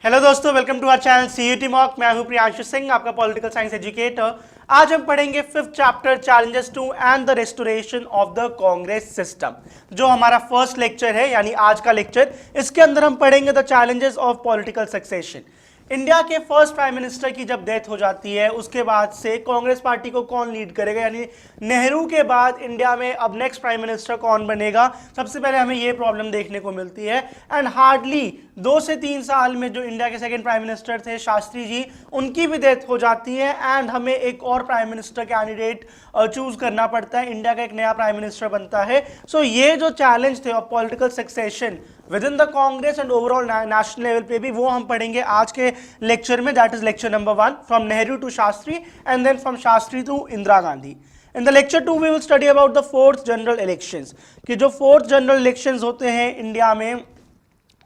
Hello दोस्तों, welcome to our channel CUET mock. मैं हूं प्रियांशु सिंह, आपका पॉलिटिकल साइंस एजुकेटर। आज हम पढ़ेंगे fifth chapter challenges to and the restoration of the Congress system, जो हमारा फर्स्ट लेक्चर है, यानी आज का लेक्चर। इसके अंदर हम पढ़ेंगे the challenges of political succession. India के फर्स्ट प्राइम मिनिस्टर की जब डेथ हो जाती है, उसके बाद से कांग्रेस पार्टी को कौन लीड करेगा, यानी नेहरू के बाद इंडिया में अब नेक्स्ट प्राइम मिनिस्टर कौन बनेगा। सबसे पहले हमें ये प्रॉब्लम देखने को मिलती है। एंड हार्डली 2 से 3 साल में जो इंडिया के सेकंड प्राइम मिनिस्टर थे शास्त्री जी, उनकी भी डेथ हो जाती है एंड हमें एक और प्राइम मिनिस्टर कैंडिडेट चूज करना पड़ता है। इंडिया का एक नया प्राइम मिनिस्टर बनता है। सो ये जो चैलेंज थे of political succession within the Congress and overall national level पे भी, वो हम पढ़ेंगे आज के लेक्चर में। That is lecture number 1, from Nehru to Shastri and then from Shastri to Indira Gandhi. In the lecture 2 we will study about the fourth general elections, कि जो फोर्थ जनरल इलेक्शंस होते हैं इंडिया में,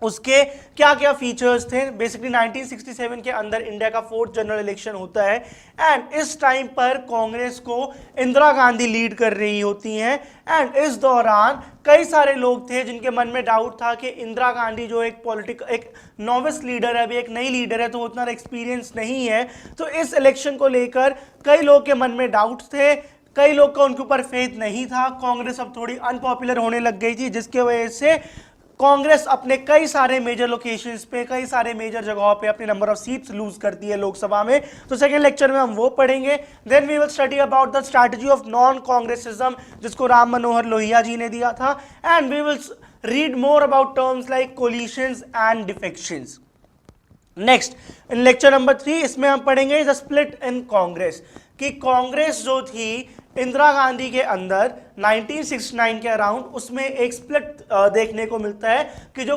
उसके क्या क्या फीचर्स थे। बेसिकली 1967 के अंदर इंडिया का फोर्थ जनरल इलेक्शन होता है एंड इस टाइम पर कांग्रेस को इंदिरा गांधी लीड कर रही होती हैं। एंड इस दौरान कई सारे लोग थे जिनके मन में डाउट था कि इंदिरा गांधी जो एक नॉविस लीडर है, अभी एक नई लीडर है, तो उतना एक्सपीरियंस नहीं है। तो इस इलेक्शन को लेकर कई लोग के मन में डाउट थे, कई लोग का उनके ऊपर फेथ नहीं था। कांग्रेस अब थोड़ी अनपॉपुलर होने लग गई थी, जिसके वजह से कांग्रेस अपने कई सारे मेजर लोकेशंस पे, कई सारे मेजर जगहों पे अपने नंबर ऑफ सीट्स लूज करती है लोकसभा में। तो सेकंड लेक्चर में हम वो पढ़ेंगे। Then we will study about the strategy of non Congressism, जिसको राम मनोहर लोहिया जी ने दिया था। And we will read more about terms like coalitions and defections. Next, in lecture number 3 इसमें हम पढ़ेंगे द स्प्लिट इन कांग्रेस, कि कांग्रेस जो थी इंदिरा गांधी के अंदर 1969 के अराउंड, उसमें एक स्प्लिट देखने को मिलता है कि जो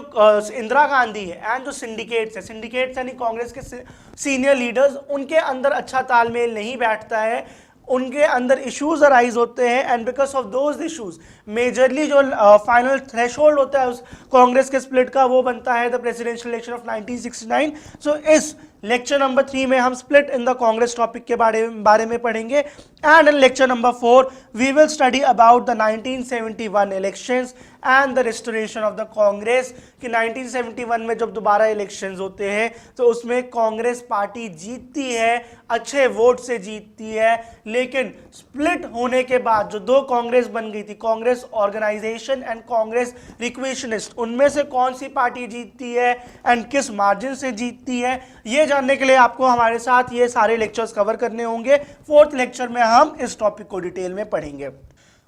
इंदिरा गांधी है एंड जो सिंडिकेट्स यानी कांग्रेस के सीनियर लीडर्स, उनके अंदर अच्छा तालमेल नहीं बैठता है, उनके अंदर इश्यूज अराइज होते हैं। And because of those issues majorly जो फाइनल थ्रेशोल्ड होता है उस कांग्रेस के स्प्लिट का, वो बनता है the presidential election of 1969। So इस लेक्चर नंबर 3 में हम split in the Congress topic के बारे में पढ़ेंगे। And in lecture number 4 we will study about the 1971 elections and the restoration of the Congress, कि 1971 में जब दोबारा इलेक्शंस होते हैं तो उसमें कांग्रेस पार्टी जीतती है, अच्छे वोट से जीतती है, लेकिन स्प्लिट होने के बाद जो 2 कांग्रेस बन गई थी, कांग्रेस ऑर्गेनाइजेशन एंड कांग्रेस रिक्वेशनिस्ट, उनमें से कौन सी पार्टी जीतती है एंड किस मार्जिन से जीतती है, ये जानने के लिए आपको हमारे साथ ये सारे लेक्चर्स कवर करने होंगे। फोर्थ लेक्चर में हम इस टॉपिक को डिटेल में पढ़ेंगे।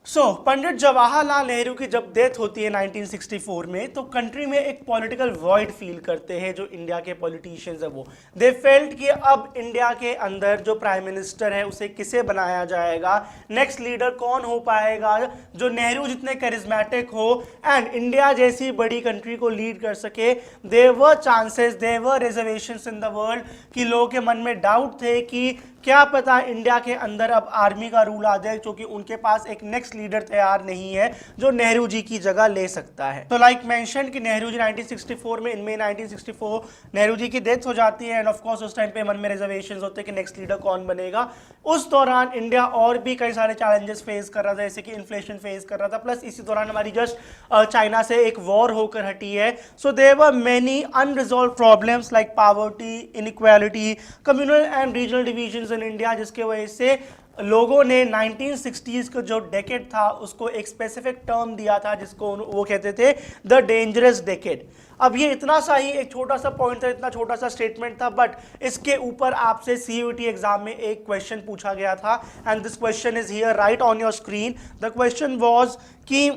पंडित जवाहरलाल नेहरू की जब डेथ होती है 1964 में, तो कंट्री में एक पॉलिटिकल वॉइड फील करते हैं जो इंडिया के पॉलिटिशियंस है वो। दे फेल्ट कि अब इंडिया के अंदर जो प्राइम मिनिस्टर है उसे किसे बनाया जाएगा, नेक्स्ट लीडर कौन हो पाएगा जो नेहरू जितने करिज्मेटिक हो एंड इंडिया जैसी बड़ी कंट्री को लीड कर सके। There were chances, there were reservations in the world, कि लोगों के मन में डाउट थे कि क्या पता इंडिया के अंदर अब आर्मी का रूल आ जाए, क्योंकि उनके पास एक नेक्स्ट लीडर तैयार नहीं है जो नेहरू जी की जगह ले सकता है। तो लाइक मेंशन कि नेहरू जी 1964 में, इनमें 1964 नेहरू जी की डेथ हो जाती है एंड ऑफ कोर्स उस टाइम पे मन में रिजर्वेशंस होते हैं कि नेक्स्ट लीडर कौन बनेगा। उस दौरान इंडिया और भी कई सारे चैलेंजेस फेस कर रहा था, जैसे कि इन्फ्लेशन फेस कर रहा था, प्लस इसी दौरान हमारी जस्ट चाइना से एक वॉर होकर हटी है। So there were many unresolved problems like poverty, inequality, communal and regional divisions in India, जिसके वजह से लोगों ने 1960s का जो डेकेड था उसको एक स्पेसिफिक टर्म दिया था, जिसको वो कहते थे द डेंजरस डेकेड। अब ये इतना सा ही एक छोटा सा पॉइंट था, इतना छोटा सा स्टेटमेंट था, बट इसके ऊपर आपसे सीयूटी एग्जाम में एक क्वेश्चन पूछा गया था and this question is here right on your screen. The question was कि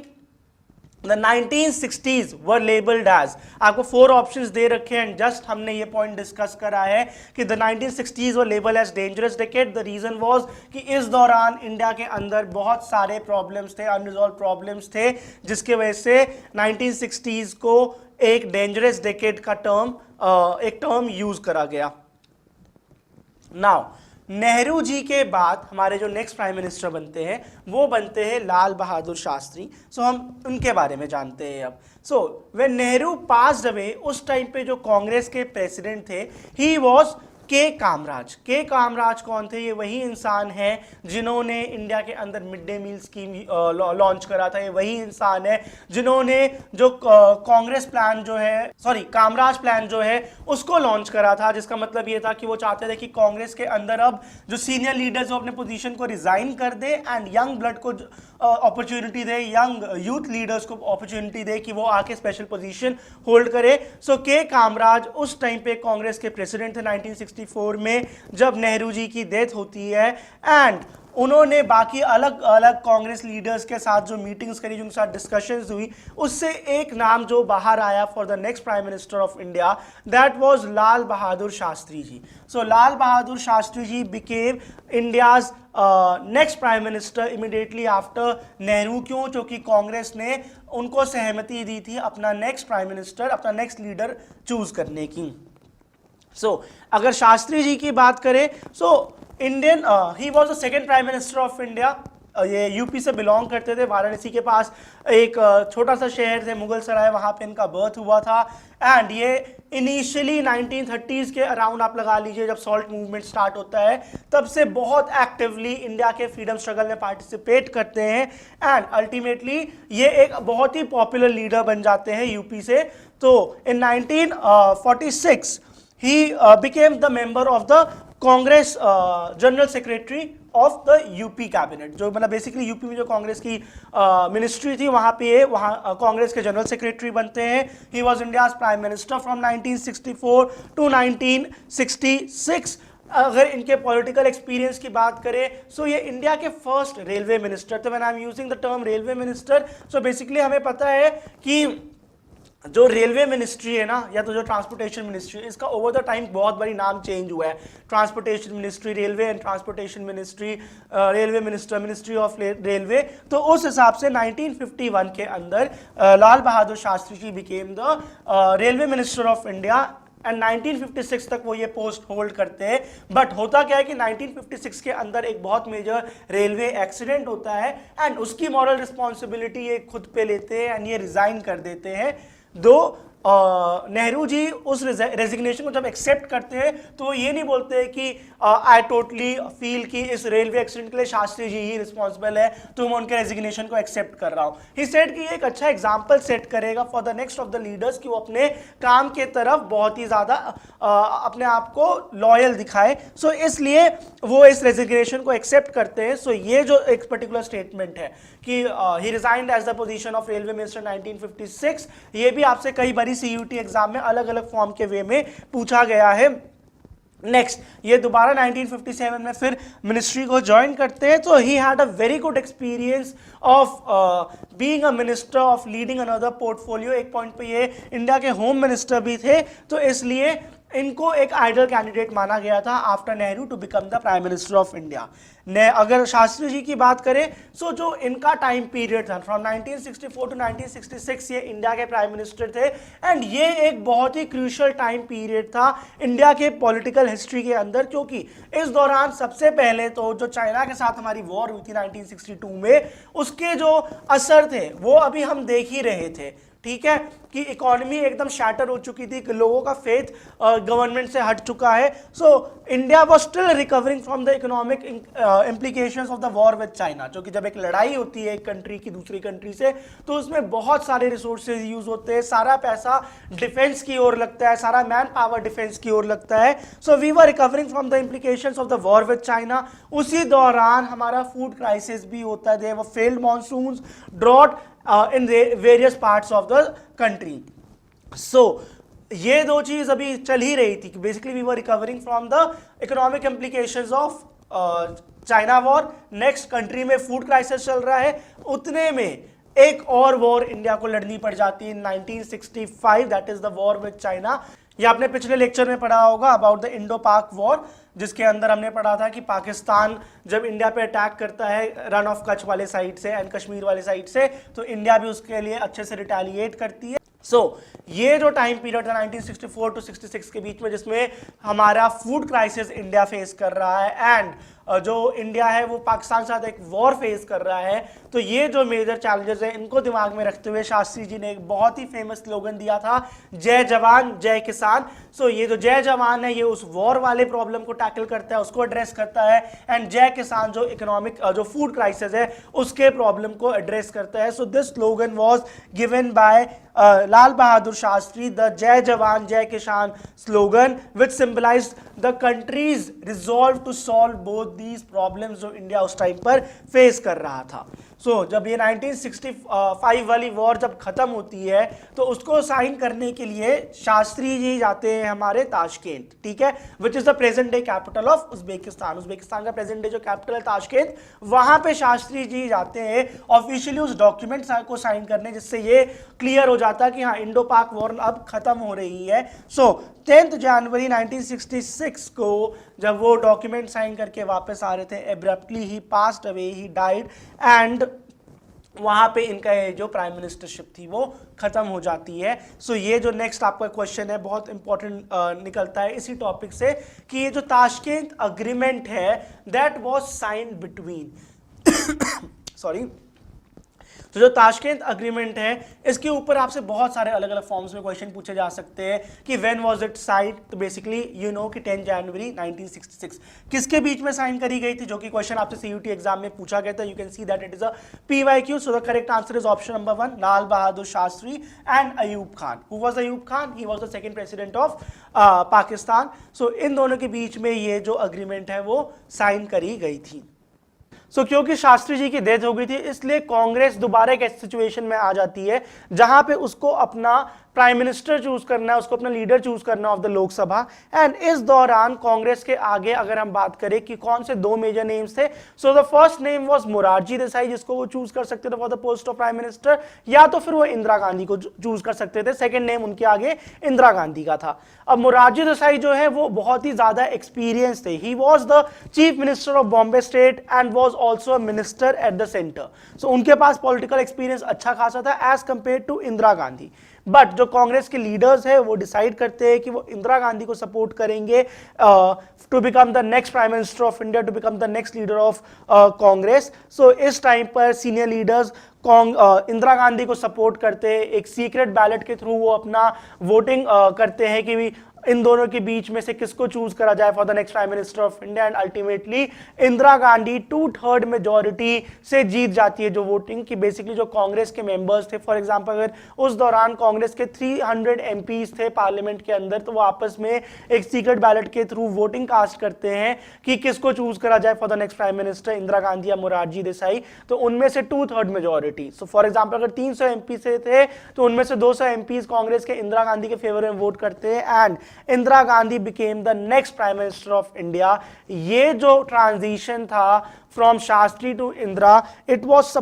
The 1960s were labeled as, आपको 4 ऑप्शंस दे रखे हैं, जस्ट हमने ये पॉइंट डिस्कस करा है कि the 1960s were labeled as dangerous decade. The reason was कि इस दौरान इंडिया के अंदर बहुत सारे प्रॉब्लम्स थे, अनरिजॉल्व प्रॉब्लम्स थे, जिसके वजह से 1960s को एक डेंजरस डेकेड का एक टर्म यूज करा गया। नाउ नेहरू जी के बाद हमारे जो नेक्स्ट प्राइम मिनिस्टर बनते हैं वो बनते हैं लाल बहादुर शास्त्री। सो हम उनके बारे में जानते हैं अब। व्हेन नेहरू पास्ड अवे, उस टाइम पे जो कांग्रेस के प्रेसिडेंट थे, ही वाज के कामराज कौन थे? ये वही इंसान है जिन्होंने इंडिया के अंदर mid day meal scheme launch करा था। ये वही इंसान है जिन्होंने जो कांग्रेस प्लान जो है, सॉरी कामराज प्लान जो है उसको लॉन्च करा था, जिसका मतलब ये था कि वो चाहते थे कि कांग्रेस के अंदर अब जो सीनियर लीडर्स अपने पोजीशन को रिजाइन कर दे एंड यंग ब्लड को अपॉर्चुनिटी दे, यंग यूथ लीडर्स को अपॉर्चुनिटी दे कि वो आके स्पेशल पोजीशन होल्ड करे। सो के कामराज उस टाइम पे कांग्रेस के प्रेसिडेंट थे 1964 में, जब नेहरू जी की डेथ होती है। एंड उन्होंने बाकी अलग अलग कांग्रेस लीडर्स के साथ जो मीटिंग्स करी, जिनके साथ डिस्कशंस हुई, उससे एक नाम जो बाहर आया for the next prime minister of India, that was Lal Bahadur Shastri ji. So Lal Bahadur Shastri ji became India's next prime minister immediately after Nehru. क्यों? क्योंकि कांग्रेस ने उनको सहमति दी थी अपना नेक्स्ट प्राइम मिनिस्टर, अपना नेक्स्ट लीडर चूज करने की। सो अगर शास्त्री जी की बात करें, so Indian he was the second prime minister of India. ये यूपी से बिलोंग करते थे। वाराणसी के पास एक छोटा सा शहर थे मुगल सराय, वहाँ पे इनका बर्थ हुआ था। एंड ये इनिशियली 1930s के अराउंड आप लगा लीजिए, जब सॉल्ट मूवमेंट स्टार्ट होता है, तब से बहुत एक्टिवली इंडिया के फ्रीडम स्ट्रगल में पार्टिसिपेट करते हैं। एंड अल्टीमेटली ये एक बहुत ही पॉपुलर लीडर बन जाते हैं यूपी से। तो इन 1946 he became the member of the Congress general secretary of the UP cabinet. जो मतलब बेसिकली यूपी में जो कांग्रेस की मिनिस्ट्री थी, वहाँ पे वहाँ कांग्रेस के जनरल सेक्रेटरी बनते हैं। He was India's prime minister from 1964 to 1966। अगर इनके पॉलिटिकल एक्सपीरियंस की बात करें, सो ये इंडिया के फर्स्ट रेलवे मिनिस्टर थे। When I am using the term railway minister, so basically हमें पता है कि जो रेलवे मिनिस्ट्री है ना, या तो जो ट्रांसपोर्टेशन मिनिस्ट्री, इसका ओवर द टाइम बहुत बड़ी नाम चेंज हुआ है। Transportation ministry, railway and transportation ministry, railway minister, ministry of railway. तो उस हिसाब से 1951 के अंदर Lal Bahadur Shastri ji became the railway minister of India and 1956 तक वो ये पोस्ट होल्ड करते हैं। बट होता क्या है कि 1956 के अंदर एक बहुत मेजर रेलवे एक्सीडेंट होता है एंड उसकी मॉरल रिस्पॉन्सिबिलिटी ये खुद पे लेते हैं एंड ये रिजाइन कर देते हैं। दो नेहरू जी उस रेजिग्नेशन को जब एक्सेप्ट करते हैं, तो वो ये नहीं बोलते कि आई टोटली फील कि इस रेलवे एक्सीडेंट के लिए शास्त्री जी ही रिस्पॉन्सिबल है, तो मैं उनके रेजिग्नेशन को एक्सेप्ट कर रहा हूँ। ही सेड कि ये एक अच्छा एग्जाम्पल सेट करेगा for the next of the leaders कि वो अपने काम के तरफ बहुत ही ज़्यादा अपने आप को लॉयल दिखाए। सो इसलिए वो इस रेजिग्नेशन को एक्सेप्ट करते हैं। सो ये जो एक पर्टिकुलर स्टेटमेंट है कि he resigned as the position of railway minister 1956, ये भी आपसे कई बारी सीयूटी एग्जाम में अलग अलग फॉर्म के वे में पूछा गया है। नेक्स्ट, ये दोबारा 1957 में फिर मिनिस्ट्री को ज्वाइन करते हैं। तो he had a very good experience of being a minister, of leading another portfolio. एक पॉइंट पे ये इंडिया के होम मिनिस्टर भी थे, तो इसलिए इनको एक आइडल कैंडिडेट माना गया था after Nehru to become the prime minister of India. अगर शास्त्री जी की बात करें, सो जो इनका टाइम पीरियड था फ्रॉम 1964 टू 1966, ये इंडिया के प्राइम मिनिस्टर थे एंड ये एक बहुत ही क्रूशियल टाइम पीरियड था इंडिया के पॉलिटिकल हिस्ट्री के अंदर, क्योंकि इस दौरान सबसे पहले तो जो चाइना के साथ हमारी वॉर हुई थी 1962 में, उसके जो असर थे वो अभी हम देख ही रहे थे। ठीक है कि इकोनॉमी एकदम शैटर हो चुकी थी, लोगों का फेथ गवर्नमेंट से हट चुका है। So India was still recovering from the economic implications of the war with China. जो कि जब एक लड़ाई होती है एक कंट्री की दूसरी कंट्री से, तो उसमें बहुत सारे रिसोर्सेज यूज होते हैं, सारा पैसा डिफेंस की ओर लगता है, सारा मैन पावर डिफेंस की ओर लगता है। So we were recovering from the implications of the war with China. उसी दौरान हमारा फूड क्राइसिस भी होता है, there were failed monsoons, drought in the various parts of the country. So ये दो चीज अभी चल ही रही थी कि basically we were recovering from the economic implications of China war. Next country में फूड क्राइसिस चल रहा है, उतने में एक और वॉर इंडिया को लड़नी पड़ जाती है 1965, that is the war with China. ये आपने पिछले लेक्चर में पढ़ा होगा अबाउट द इंडो पाक वॉर, जिसके अंदर हमने पढ़ा था कि पाकिस्तान जब इंडिया पे अटैक करता है रन ऑफ कच्छ वाले साइड से एंड कश्मीर वाले साइड से, तो इंडिया भी उसके लिए अच्छे से रिटेलिएट करती है। सो ये जो टाइम पीरियड था 1964 टू 66 के बीच में, जिसमें हमारा फूड क्राइसिस इंडिया फेस कर रहा है एंड जो इंडिया है वो पाकिस्तान के साथ एक वॉर फेस कर रहा है, तो ये जो मेजर चैलेंजेस हैं इनको दिमाग में रखते हुए शास्त्री जी ने एक बहुत ही फेमस स्लोगन दिया था, जय जवान जय किसान। सो ये जो जय जवान है ये उस वॉर वाले प्रॉब्लम को टैकल करता है, उसको एड्रेस करता है, एंड जय किसान जो इकोनॉमिक जो फूड क्राइसिस है उसके प्रॉब्लम को एड्रेस करता है। So this slogan was given by Lal Bahadur Shastri, the Jai Jawan Jai Kisan slogan which symbolise the country's resolve to solve both these problems जो इंडिया उस टाइम पर फेस कर रहा था। सो जब ये 1965 वाली वॉर जब खत्म होती है तो उसको साइन करने के लिए शास्त्री जी जाते हैं हमारे ताशकेंत, ठीक है, which is the present day capital of Uzbekistan. Uzbekistan का प्रेजेंट डे जो कैपिटल है ताशकेंत, वहां पे शास्त्री जी जाते हैं ऑफिशियली उस डॉक्यूमेंट को साइन करने, जिससे ये क्लियर हो जाता है कि हाँ इंडो पाक वॉर अब खत्म हो रही है। सो 10 जनवरी 1966 को जब वो डॉक्यूमेंट साइन करके वापस आ रहे थे, abruptly he passed away, he died, and वहां पे इनका जो प्राइम मिनिस्टरशिप थी वो खत्म हो जाती है। सो ये जो नेक्स्ट आपका क्वेश्चन है बहुत इंपॉर्टेंट निकलता है इसी टॉपिक से कि ये जो ताशकेंत अग्रीमेंट है that was signed between sorry, तो जो ताशकेंत अग्रीमेंट है इसके ऊपर आपसे बहुत सारे अलग अलग फॉर्म्स में क्वेश्चन पूछे जा सकते हैं कि व्हेन वाज इट साइंड। तो बेसिकली यू नो कि 10 जनवरी 1966 किसके बीच में साइन करी गई थी, जो कि क्वेश्चन आपसे सीयूटी एग्जाम में पूछा गया था। You can see that it is a PYQ। So the correct answer is option number 1, Lal Bahadur Shastri and Ayub Khan. Who was Ayub Khan? He was the second president of Pakistan. So इन दोनों के बीच में ये जो अग्रीमेंट है वो साइन करी गई थी। सो क्योंकि शास्त्री जी की डेथ हो गई थी इसलिए कांग्रेस दोबारा एक ऐसी सिचुएशन में आ जाती है जहां पे उसको अपना प्राइम मिनिस्टर चूज करना है, उसको अपना लीडर चूज करना ऑफ द लोकसभा। एंड इस दौरान कांग्रेस के आगे अगर हम बात करें कि कौन से दो मेजर नेम्स थे, so the first name was Morarji Desai, जिसको वो चूज कर सकते थे for the post of prime minister, या तो फिर वो इंदिरा गांधी को चूज कर सकते थे। सेकंड नेम उनके आगे इंदिरा गांधी का था। अब मोरारजी देसाई जो है वो बहुत ही ज्यादा एक्सपीरियंस थे। He was the chief minister of Bombay state and was also a minister at the centre. So उनके पास पॉलिटिकल एक्सपीरियंस अच्छा खासा था as compare to Indira Gandhi. But जो कांग्रेस के लीडर्स है वो डिसाइड करते हैं कि वो इंदिरा गांधी को सपोर्ट करेंगे to become the next prime minister of India, to become the next leader of Congress. So इस टाइम पर सीनियर लीडर्स इंदिरा गांधी को सपोर्ट करते हैं। एक सीक्रेट बैलेट के थ्रू वो अपना वोटिंग करते हैं कि इन दोनों के बीच में से किसको चूज करा जाए for the next prime minister of India. And ultimately Indira Gandhi 2/3 majority से जीत जाती है जो वोटिंग की। बेसिकली जो कांग्रेस के मेंबर्स थे, फॉर एग्जांपल अगर उस दौरान कांग्रेस के 300 MPs थे पार्लियामेंट के अंदर, तो वो आपस में एक सीक्रेट बैलेट के थ्रू वोटिंग कास्ट करते हैं कि किसको चूज करा जाए for the next prime minister, Indira Gandhi या मोरारजी देसाई। तो उनमें से 2/3 मेजॉरिटी, सो फॉर एग्जाम्पल अगर 300 MP से थे तो उनमें से 200 MPs कांग्रेस के इंदिरा गांधी के फेवर में वोट करते हैं and Indira Gandhi became the next prime minister of India. ये जो ट्रांजिशन था from Shastri to Indira, it was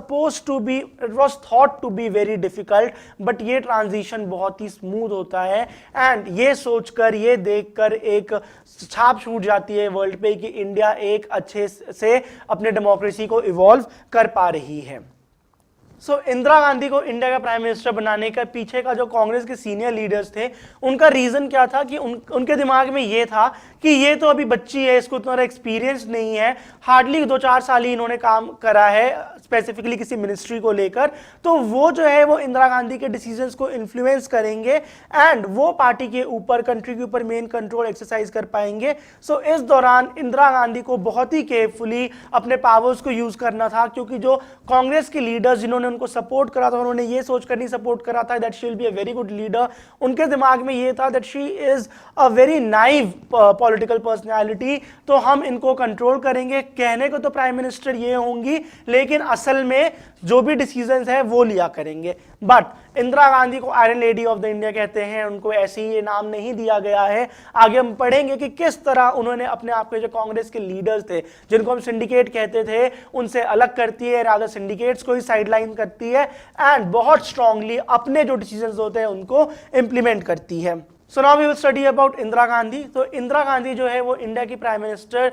thought to be very difficult, but ये ट्रांजिशन बहुत ही स्मूथ होता है। एंड ये सोचकर, ये देखकर एक छाप छूट जाती है वर्ल्ड पे कि इंडिया एक अच्छे से अपने डेमोक्रेसी को इवॉल्व कर पा रही है। सो इंदिरा गांधी को इंडिया का प्राइम मिनिस्टर बनाने का पीछे का जो कांग्रेस के सीनियर लीडर्स थे उनका रीजन क्या था कि उनके दिमाग में ये था कि ये तो अभी बच्ची है, इसको उतना एक्सपीरियंस नहीं है, हार्डली 2-4 साल ही इन्होंने काम करा है स्पेसिफिकली किसी मिनिस्ट्री को लेकर, तो वो जो है वो इंदिरा गांधी के डिसीजंस को इन्फ्लुएंस करेंगे एंड वो पार्टी के ऊपर, कंट्री के ऊपर मेन कंट्रोल एक्सरसाइज कर पाएंगे। सो इस दौरान इंदिरा गांधी को बहुत ही केयरफुली अपने पावर्स को यूज करना था, क्योंकि जो कांग्रेस के लीडर्स जिन्होंने उनको सपोर्ट करा था, उन्होंने ये सोचकर नहीं सपोर्ट करा था that she will be a very good leader. उनके दिमाग में ये था that she is a very naive political personality, तो हम इनको कंट्रोल करेंगे। कहने को तो प्राइम मिनिस्टर ये होंगी लेकिन असल में जो भी डिसीजंस है वो लिया करेंगे। बट इंदिरा गांधी को iron lady of the India कहते हैं, उनको ऐसे ही ये नाम नहीं दिया गया है। आगे हम पढ़ेंगे कि किस तरह उन्होंने अपने आप के जो कांग्रेस के लीडर्स थे जिनको हम सिंडिकेट कहते थे उनसे अलग करती है, रादर सिंडिकेट्स को ही साइडलाइन करती है एंड बहुत स्ट्रांगली अपने जो डिसीजंस होते हैं उनको इंप्लीमेंट करती है। So now we will study about Indira Gandhi. तो इंदिरा गांधी जो है वो इंडिया की प्राइम मिनिस्टर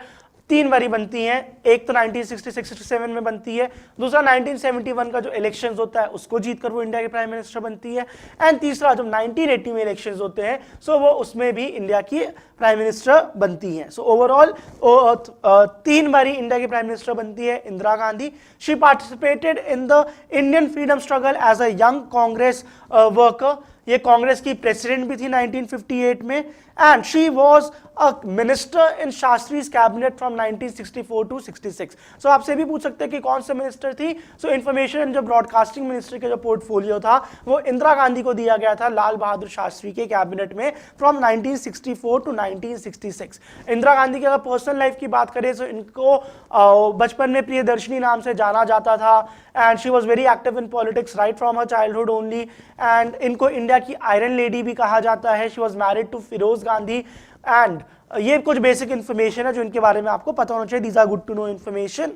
तीन बारी बनती हैं, एक तो 1966-67 में बनती है, दूसरा 1971 का जो इलेक्शंस होता है उसको जीतकर वो इंडिया के प्राइम मिनिस्टर बनती है, एंड तीसरा जब 1980 में इलेक्शंस होते हैं सो वो उसमें भी इंडिया की प्राइम मिनिस्टर बनती हैं। सो ओवरऑल तीन बारी इंडिया की प्राइम मिनिस्टर बनती है Indira Gandhi. She participated in the Indian freedom struggle as a young Congress worker. ये कांग्रेस की प्रेसिडेंट भी थी 1958 में, and she was a minister in Shastri's cabinet from 1964 to 66। So आपसे भी पूछ सकते हैं कि कौन से मिनिस्टर थी। सो इंफॉर्मेशन एंड जो ब्रॉडकास्टिंग मिनिस्ट्री का जो पोर्टफोलियो था वो इंदिरा गांधी को दिया गया था लाल बहादुर शास्त्री के कैबिनेट में फ्रॉम 1964 टू 1966। इंदिरा गांधी की अगर पर्सनल लाइफ की बात करें तो इनको बचपन में प्रियदर्शनी नाम से जाना जाता था, and she was very active in politics right from her childhood only, and इनको इंडिया की आयरन लेडी भी कहा जाता है। She was married to Feroze Gandhi, and ये कुछ बेसिक इंफॉर्मेशन है जो इनके बारे में आपको पता होना चाहिए। These are good to know information.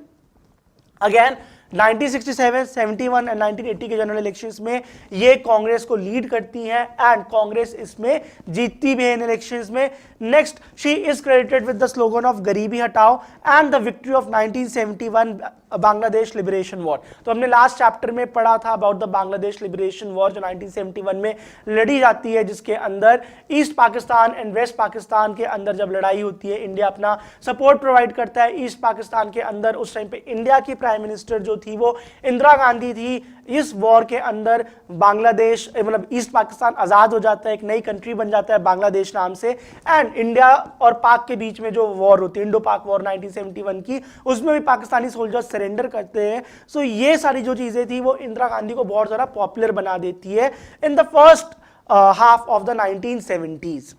Again 1967, 71 and 1980 के जनरल इलेक्शंस में ये कांग्रेस को लीड करती हैं, एंड कांग्रेस इसमें जीतती भी है इन इलेक्शंस में। Next, she is credited with the slogan of Garibi Hatao and the victory of 1971 Bangladesh liberation war. तो हमने लास्ट चैप्टर में पढ़ा था about the Bangladesh liberation war जो 1971 में लड़ी जाती है, जिसके अंदर east Pakistan and west Pakistan के अंदर जब लड़ाई होती है इंडिया अपना सपोर्ट प्रोवाइड करता है ईस्ट पाकिस्तान के अंदर। उस टाइम पे इंडिया की प्राइम मिनिस्टर जो थी वो इंदिरा गांधी थी। इस वॉर के अंदर बांग्लादेश मतलब ईस्ट पाकिस्तान आजाद हो जाता है, एक नई कंट्री बन जाता है बांग्लादेश नाम से, एंड इंडिया और पाक के बीच में जो वॉर होती है इंडो पाक वॉर 1971 की, उसमें भी पाकिस्तानी सोल्जर्स सरेंडर करते हैं। सो ये सारी जो चीजें थी वो इंदिरा गांधी को बहुत ज्यादा पॉपुलर बना देती है in the first half of the 1970s।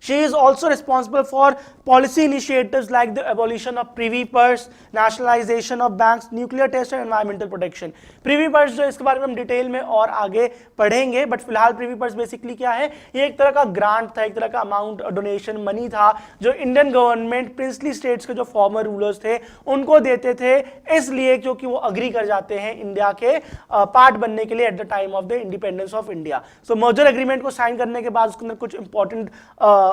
She is also responsible for policy initiatives like the abolition of privy purse, nationalization of banks, nuclear test and environmental protection. Privy purse जो इसके बारे में हम detail में और आगे पढ़ेंगे, but फिलहाल privy purse बेसिकली क्या है, ये एक तरह का ग्रांट था, एक तरह का अमाउंट डोनेशन मनी था जो इंडियन गवर्नमेंट प्रिंसली स्टेट्स के जो फॉर्मर रूलर्स थे उनको देते थे, इसलिए क्योंकि वो अग्री कर जाते हैं इंडिया के पार्ट बनने के लिए at the time of the independence of India. So merger agreement को साइन करने के बाद उसके अंदर कुछ इंपॉर्टेंट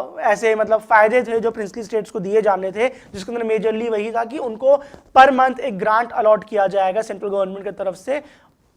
ऐसे मतलब फायदे थे जो प्रिंसली स्टेट्स को दिए जाने थे, जिसके अंदर मेजरली वही था कि उनको पर मंथ एक ग्रांट अलॉट किया जाएगा सेंट्रल गवर्नमेंट की तरफ से।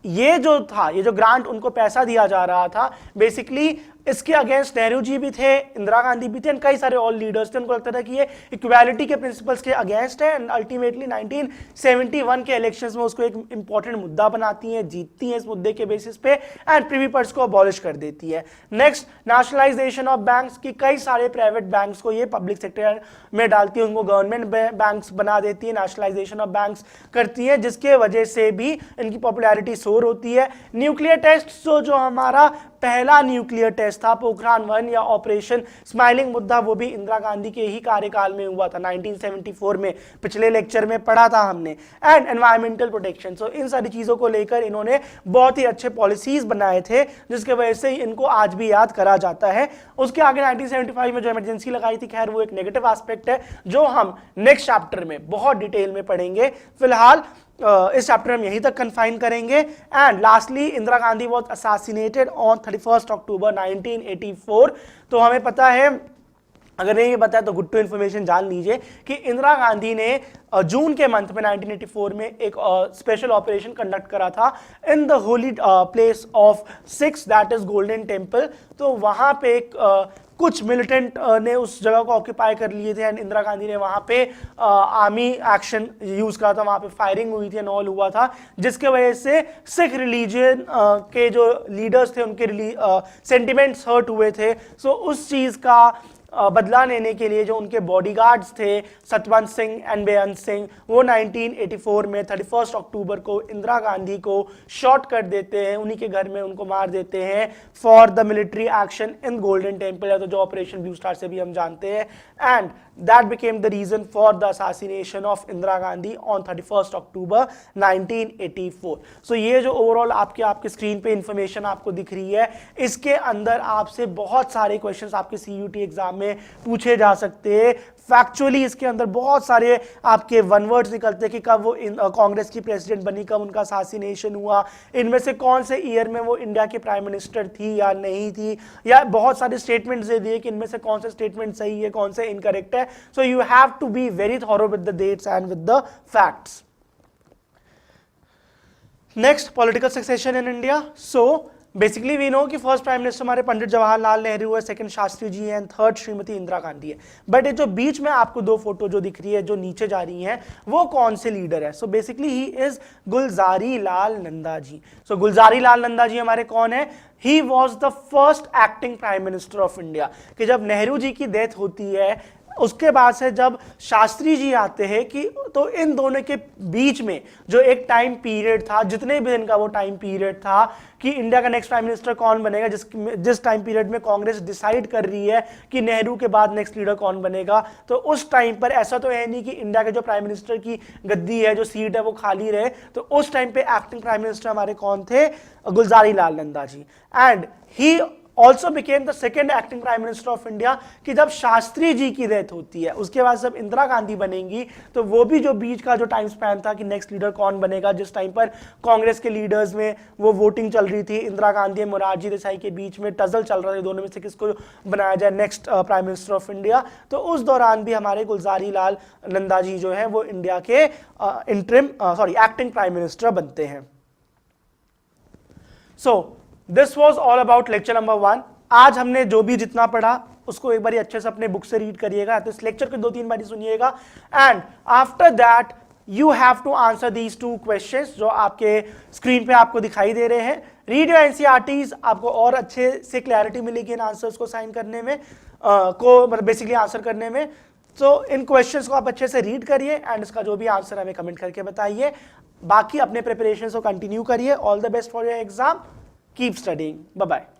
ये जो था, ये जो ग्रांट उनको पैसा दिया जा रहा था, बेसिकली इसके अगेंस्ट नेहरू जी भी थे, इंदिरा गांधी भी थे, कई सारे और लीडर्स थे। उनको लगता था कि ये इक्वालिटी के प्रिंसिपल्स के अगेंस्ट है, एंड अल्टीमेटली 1971 के इलेक्शंस में उसको एक इंपॉर्टेंट मुद्दा बनाती हैं, जीतती हैं इस मुद्दे के बेसिस पे, एंड प्रिवी पर्स को अबॉलिश कर देती है। नेक्स्ट, नेशनलाइजेशन ऑफ बैंक्स की कई सारे प्राइवेट बैंक्स को ये पब्लिक सेक्टर में डालती है, उनको गवर्नमेंट बैंक्स बना देती है, नेशनलाइजेशन ऑफ बैंक्स करती है, जिसके वजह से भी इनकी पॉपुलैरिटी सोर होती है। न्यूक्लियर टेस्ट जो हमारा पहला न्यूक्लियर टेस्ट था पोखरान 1 या ऑपरेशन स्माइलिंग मुद्दा, वो भी इंदिरा गांधी के ही कार्यकाल में हुआ था 1974 में, पिछले लेक्चर में पढ़ा था हमने। एंड एनवायरमेंटल प्रोटेक्शन, सो इन सारी चीजों को लेकर इन्होंने बहुत ही अच्छे पॉलिसीज बनाए थे, जिसके वजह से इनको आज भी याद करा जाता है। उसके आगे 1975 में जो इमरजेंसी लगाई थी, खैर वो एक नेगेटिव एस्पेक्ट है जो हम नेक्स्ट चैप्टर में बहुत डिटेल में पढ़ेंगे। फिलहाल इस चैप्टर हम यहीं तक कन्फाइन करेंगे। And lastly, Indira Gandhi was assassinated on 31 अक्टूबर 1984। तो हमें पता है, अगर नहीं पता है तो गुड टू इन्फॉर्मेशन जान लीजिए कि इंदिरा गांधी ने जून के मंथ में 1984 में एक स्पेशल ऑपरेशन कंडक्ट करा था in the holy place of six, that is golden temple. तो वहां पे कुछ मिलिटेंट ने उस जगह को ऑक्यूपाई कर लिए थे, एंड इंदिरा गांधी ने वहां पे आर्मी एक्शन यूज करा था, वहां पे फायरिंग हुई थी, नॉल हुआ था, जिसके वजह से सिख रिलीजन के जो लीडर्स थे उनके सेंटिमेंट्स हर्ट हुए थे। सो उस चीज का बदला लेने के लिए जो उनके बॉडीगार्ड्स थे सतवंत सिंह एंड बेअंत सिंह, वो 1984 में 31 अक्टूबर को इंदिरा गांधी को शॉट कर देते हैं, उन्हीं के घर में उनको मार देते हैं for the military action in golden temple, या तो जो ऑपरेशन ब्लू स्टार से भी हम जानते हैं। And that became the reason for the assassination of Indira Gandhi on 31st October 1984. So ये जो ओवरऑल आपके स्क्रीन पे इंफॉर्मेशन आपको दिख रही है, इसके अंदर आपसे बहुत सारे क्वेश्चंस आपके CUT एग्जाम में में पूछे जा सकते हैं। फैक्चुअली इसके अंदर बहुत सारे आपके वन वर्ड्स निकलते हैं कि कब वो कांग्रेस की प्रेसिडेंट बनी, कब उनका असासिनेशन हुआ, इनमें से कौन से ईयर में वो इंडिया की प्राइम मिनिस्टर थी या नहीं थी, या बहुत सारे स्टेटमेंट्स दे दिए कि इनमें से कौन से स्टेटमेंट सही है, कौन से इनकरेक्ट है। So you have to be very thorough with the dates and with the facts. Next, political succession in India. So basically we know कि फर्स्ट प्राइम मिनिस्टर हमारे पंडित जवाहरलाल नेहरू है, सेकंड शास्त्री जी हैं, थर्ड श्रीमती इंदिरा गांधी है। बट ये जो बीच में आपको दो फोटो जो दिख रही है, जो नीचे जा रही हैं, वो कौन से लीडर है? So basically he is Gulzari Lal Nanda ji. So Gulzari Lal Nanda ji हमारे कौन है? He was the first acting prime minister of India. कि जब नेहरू जी की डेथ होती है, उसके बाद से जब शास्त्री जी आते हैं कि तो इन दोनों के बीच में जो एक टाइम पीरियड था, जितने भी दिन का वो टाइम पीरियड था कि इंडिया का नेक्स्ट प्राइम मिनिस्टर कौन बनेगा, जिस टाइम पीरियड में कांग्रेस डिसाइड कर रही है कि नेहरू के बाद नेक्स्ट लीडर कौन बनेगा, तो उस टाइम पर ऐसा तो है नहीं कि इंडिया के जो प्राइम मिनिस्टर की गद्दी है, जो सीट है, वो खाली रहे। तो उस टाइम पे एक्टिंग प्राइम मिनिस्टर हमारे कौन थे? Gulzari Lal Nanda ji. And he also became the second acting prime minister of India. कि जब शास्त्री जी की डेथ होती है, उसके बाद जब इंदिरा गांधी बनेंगी, तो वो भी जो बीच का जो टाइम स्पैन था कि नेक्स्ट लीडर कौन बनेगा, जिस टाइम पर कांग्रेस के लीडर्स में वो वोटिंग चल रही थी, इंदिरा गांधी और मोरारजी देसाई के बीच में टजल चल रहा था दोनों में से किसको बनाया जाए next prime minister of India. तो उस दौरान भी हमारे गुलजारी लाल नंदा जी जो है वो इंडिया के एक्टिंग प्राइम मिनिस्टर बनते हैं। So this was all about lecture number 1। आज हमने जो भी जितना पढ़ा उसको एक बार अच्छे से अपने बुक से रीड करिएगा, तो इस लेक्चर को 2-3 बार सुनिएगा। And after that you have to answer these 2 questions जो आपके स्क्रीन पे आपको दिखाई दे रहे हैं। रीड योर एनसीईआरटीज, आपको और अच्छे से क्लैरिटी मिलेगी इन आंसर्स को साइन करने में, मतलब बेसिकली आंसर करने में। तो इन क्वेश्चंस को आप अच्छे से रीड करिए एंड इसका जो भी आंसर हमें कमेंट करके बताइए। बाकी अपने प्रिपरेशन को कंटिन्यू करिए। All the best for your exam. Keep studying. Bye-bye.